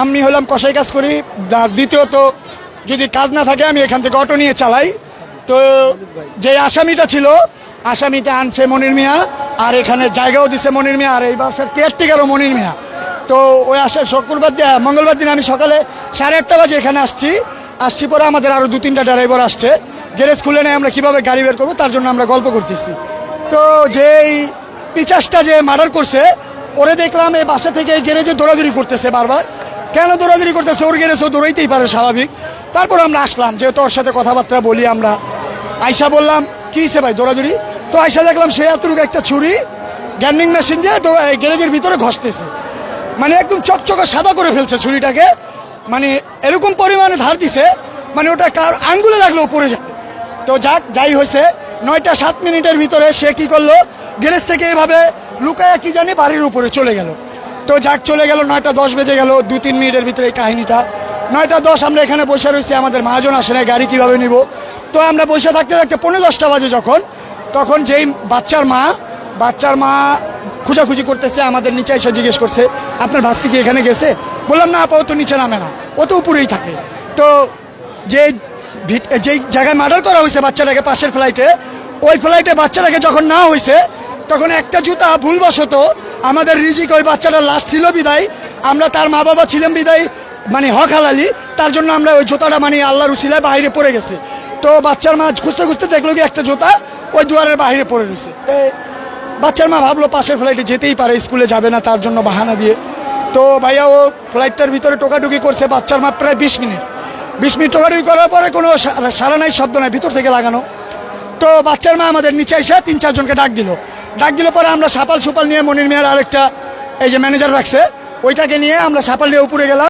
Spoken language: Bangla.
আমি হলাম কষাই কাজ করি। দ্বিতীয়ত যদি কাজ না থাকে আমি এখান থেকে অটো নিয়ে চালাই। তো যে আসামিটা ছিল, আসামিটা আনছে মনির মিয়া, আর এখানে জায়গাও দিছে মনির মিয়া, আর এই বাসার কেয়ারটেকারও মনির মিয়া। তো ওই আসার শুক্রবার মঙ্গলবার দিন আমি সকালে 8:30 বাজে এখানে আসছি পরে আমাদের আরও 2-3টা ড্রাইভার আসছে। গ্যারেজ খুলে নেয় আমরা কিভাবে গাড়ি বের করবো তার জন্য আমরা গল্প করতেছি। তো যেই পিচাসটা যে মার্ডার করছে ওরে দেখলাম এই বাসা থেকে এই গ্যারেজে দৌড়াদৌড়ি করতেছে বারবার। কেন দৌড়াদৌড়ি করতেছে? ওর গ্যারেজ ও দৌড়াইতেই পারে, স্বাভাবিক। তারপর আমরা আসলাম, যেহেতু ওর সাথে কথাবার্তা বলি আমরা। আয়সা বললাম কি হয়েছে ভাই দৌড়াদৌড়ি? তো আয়সা দেখলাম সে এতটুকু একটা ছুরি গ্যান্ডিং মেশিন দিয়ে তো গ্যারেজের ভিতরে ঘষতেছে, মানে একদম চকচকে সাদা করে ফেলছে ছুরিটাকে। মানে এরকম পরিমাণে ধার দিছে, মানে ওটা কার আঙ্গুলে লাগলো পড়ে যাবে। তো যাই হয়েছে 9টা 7 মিনিটের ভিতরে সে কি করলো, গ্যারেজ থেকে এভাবে লুকায়া কি জানি বাড়ির উপরে চলে গেল। তো চলে গেল, 9টা 10 বেজে গেল। 2-3 মিনিটের ভিতরে এই কাহিনীটা। 9টা 10 আমরা এখানে বসে রয়েছি, আমাদের মহাজন আসে না, গাড়ি কিভাবে নিব। তো আমরা বসে থাকতে থাকতে 15-10টা বাজে তখন যেই বাচ্চার মা খোঁজাখুঁজি করতেছে, আমাদের নিচে এসে জিজ্ঞেস করছে আপনার ভাস্তি কি এখানে গেছে? বললাম না আপা, ও তো নিচে নামে না, ও তো উপরেই থাকে। তো যেই জায়গায় মার্ডার করা হয়েছে বাচ্চাটাকে, পাশের ফ্লাইটে, ওই ফ্লাইটে বাচ্চাটাকে যখন না হয়েছে তখন একটা জুতা ভুলবশত আমাদের রিজিক, ওই বাচ্চাটার লাশ ছিল বিদায়, আমরা তার মা বাবা ছিলাম বিদায়, মানে হক হালালি, তার জন্য আমরা ওই জুতাটা মানে আল্লাহর উসিলায় বাইরে পড়ে গেছে। তো বাচ্চার মা খুঁজতে খুঁজতে দেখলো কি একটা জুতা ওই দুয়ারের বাইরে পড়ে রয়েছে। বাচ্চার মা ভাবলো পাশের ফ্লাইটে যেতেই পারে, স্কুলে যাবে না, তার জন্য বাহানা দিয়ে। তো ভাইয়া ও ফ্লাইটটার ভিতরে টোকাটুকি করছে, বাচ্চার মা প্রায় 20 মিনিট টোকাটুকি করার পরে কোনো সারা নাই, শব্দ নাই, ভিতর থেকে লাগানো। তো বাচ্চার মা আমাদের নিচে এসে 3-4 জনকে ডাক দিল পরে আমরা সাপাল সুপাল নিয়ে মনির মিয়ার আরেকটা এই যে ম্যানেজার রাখছে ওইটাকে নিয়ে আমরা সাপাল নিয়ে উপরে গেলাম।